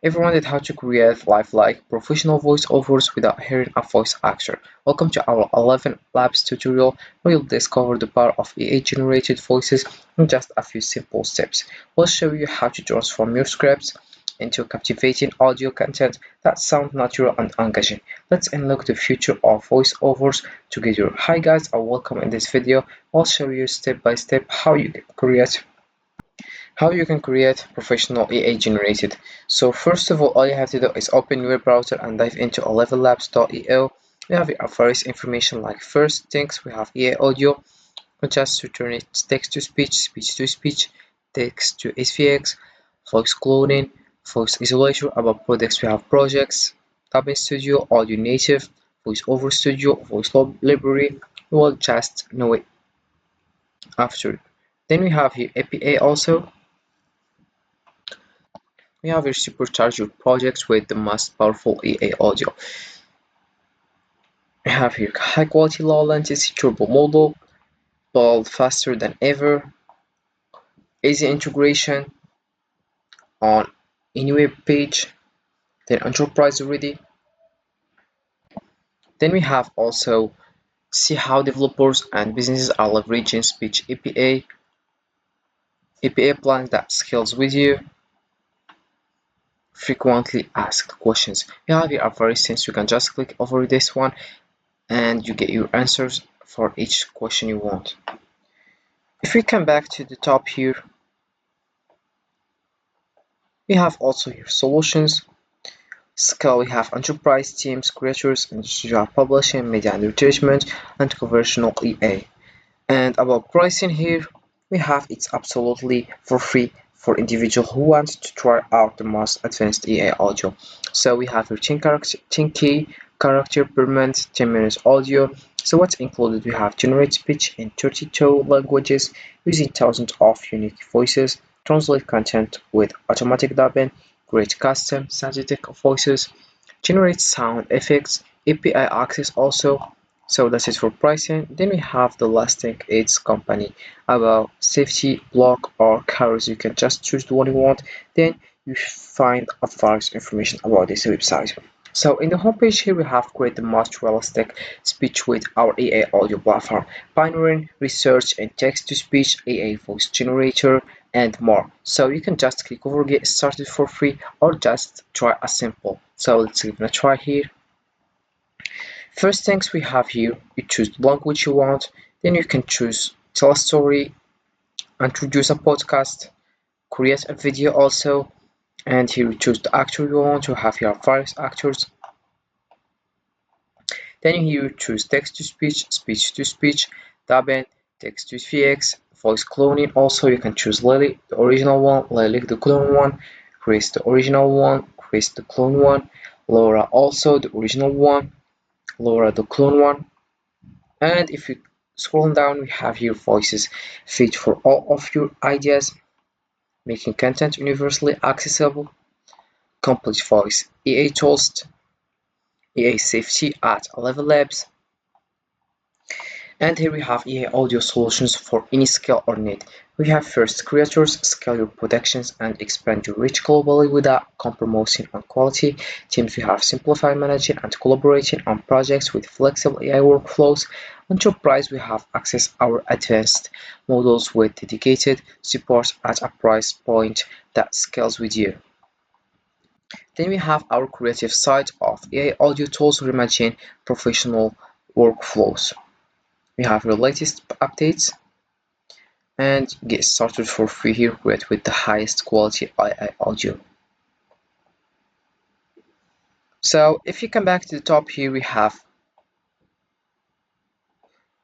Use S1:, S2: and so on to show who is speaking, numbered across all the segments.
S1: Ever wondered how to create lifelike professional voiceovers without hearing a voice actor? Welcome to our 11 Labs tutorial where you'll discover the power of AI-generated voices in just a few simple steps. We'll show you how to transform your scripts into captivating audio content that sounds natural and engaging. Let's unlock the future of voiceovers together. Hi guys and welcome. In this video, I'll show you step by step how you can create professional AI generated. So first of all you have to do is open your browser and dive into ElevenLabs.io. We have our various information like first things we have AI audio, just to turn it text to speech, speech to speech, text to SVX, voice cloning, voice isolator. About products we have projects, Tabin Studio, Audio Native, Voice Over Studio, Voice Library. We will just know it after. Then we have here APA also. We have here supercharge your projects with the most powerful AI audio. We have here high quality low latency turbo model, build faster than ever, easy integration on any web page, then enterprise ready. Then we have also see how developers and businesses are leveraging speech APA plans that scales with you, frequently asked questions. We have here a very sense you can just click over this one and you get your answers for each question you want. If we come back to the top here, we have also here solutions. Scale we have enterprise teams, creators, industrial publishing, media and entertainment, and conversational EA. And about pricing here, we have it's absolutely for free for individual who want to try out the most advanced AI audio. So we have here 10K character per month, 10 minutes audio. So what's included? We have generate speech in 32 languages using thousands of unique voices, translate content with automatic dubbing, create custom synthetic voices, generate sound effects, API access also. So that's it for pricing. Then we have the last thing, it's company about safety, block or cars. You can just choose the one you want. Then you find a various information about this website. So in the homepage here we have created the most realistic speech with our AI audio platform, pioneering research and text-to-speech, AI voice generator, and more. So you can just click over get started for free or just try a sample. So let's give it a try here. First things we have here, you choose the language you want, then you can choose tell a story, introduce a podcast, create a video also, and here you choose the actor you want to have here various actors. Then here you choose text to speech, speech to speech, dubbing, text to VX, voice cloning. Also you can choose Lily, the original one, Lily the clone one, Chris the original one, Chris the clone one, Laura also the original one, Laura the clone one. And if you scroll down we have here voices fit for all of your ideas, making content universally accessible, complete voice EA tools, EA safety at ElevenLabs. And here we have EA audio solutions for any scale or need. We have first creators, scale your productions and expand your reach globally without compromising on quality. Teams, we have simplify managing and collaborating on projects with flexible AI workflows. Enterprise, we have access our advanced models with dedicated support at a price point that scales with you. Then we have our creative side of AI audio tools reimagine professional workflows. We have your latest updates and get started for free here with the highest quality AI audio. So if you come back to the top here, we have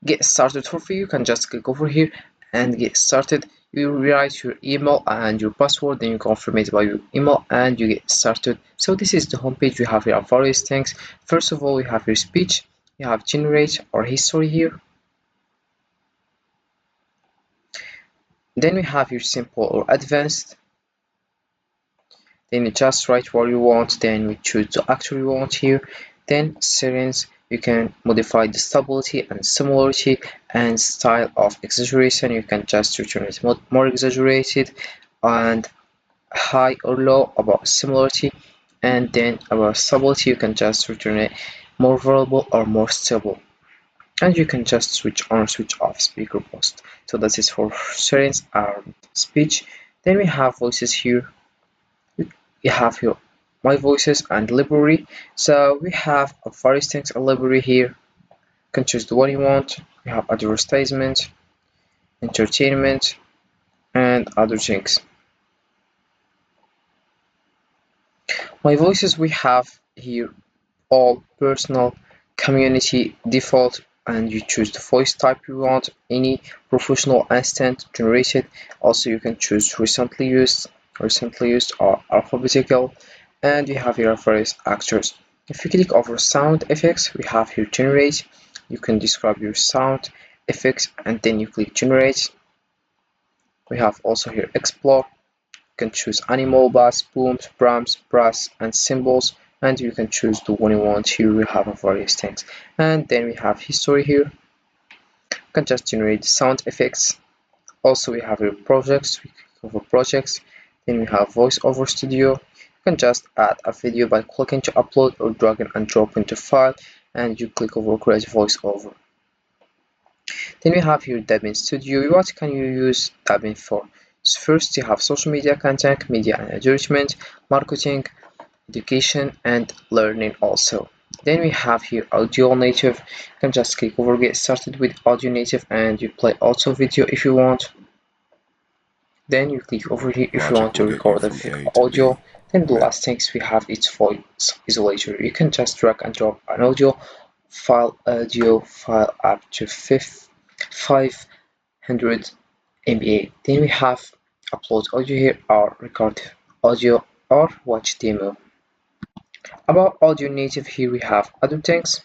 S1: get started for free. You can just click over here and get started. You write your email and your password, then you confirm it by your email and you get started. So this is the homepage. We have here various things. First of all, we have your speech, you have generate or history here. Then we have your simple or advanced. Then you just write what you want, then we choose the actor you want here. Then settings, you can modify the stability and similarity and style of exaggeration. You can just return it more exaggerated, and high or low, about similarity, and then about stability you can just return it more variable or more stable. And you can just switch on or switch off speaker post. So that is for settings and speech. Then we have voices here. We have here my voices and library. So we have a various things a library here. You can choose the one you want. We have advertisement, entertainment, and other things. My voices we have here all personal, community, default, and you choose the voice type you want, any professional instant generated. Also you can choose recently used or alphabetical, and we have here various actors. If you click over sound effects, we have here generate. You can describe your sound effects and then you click generate. We have also here explore. You can choose animal, bass, booms, drums, brass, and cymbals, and you can choose the one you want. Here we have a various things, and then we have history here. You can just generate sound effects. Also, we have your projects. We click over projects. Then we have voiceover studio. You can just add a video by clicking to upload or drag and drop into file, and you click over create voiceover. Then we have here dubbing studio. What can you use dubbing for? So first you have social media content, media and advertisement, marketing, education and learning also. Then we have here audio native. You can just click over get started with audio native and you play auto video if you want. Then you click over here if you
S2: Logic
S1: want
S2: will
S1: to
S2: get you
S1: record a
S2: from
S1: fake
S2: A to
S1: audio.
S2: B
S1: Then the
S2: with
S1: last things we have is voice isolator. You can just drag and drop an audio file up to 500 MB. Then we have upload audio here or record audio or watch demo. About audio native here we have other things.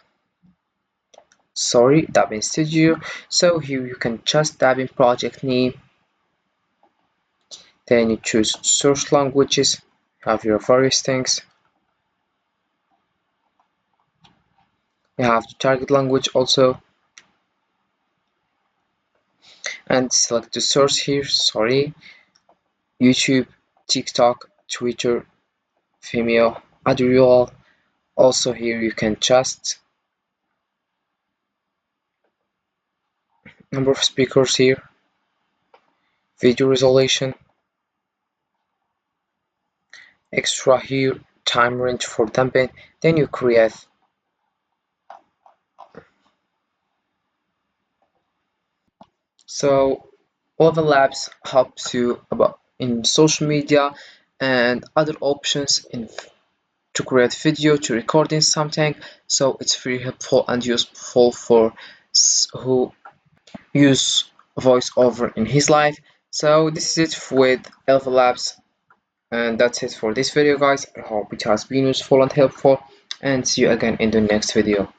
S1: Sorry, dubbing studio. So here you can just type in project name. Then you choose source languages. Have your various things. You have the target language also. And select the source here. Sorry. YouTube, TikTok, Twitter, Vimeo, Audio. Also here you can just number of speakers here, video resolution, extra here, time range for dumping, then you create. So ElevenLabs helps you about in social media and other options in to create video, to recording something. So it's very helpful and useful for who use voiceover in his life. So this is it with ElevenLabs. And that's it for this video guys. I hope it has been useful and helpful and see you again in the next video.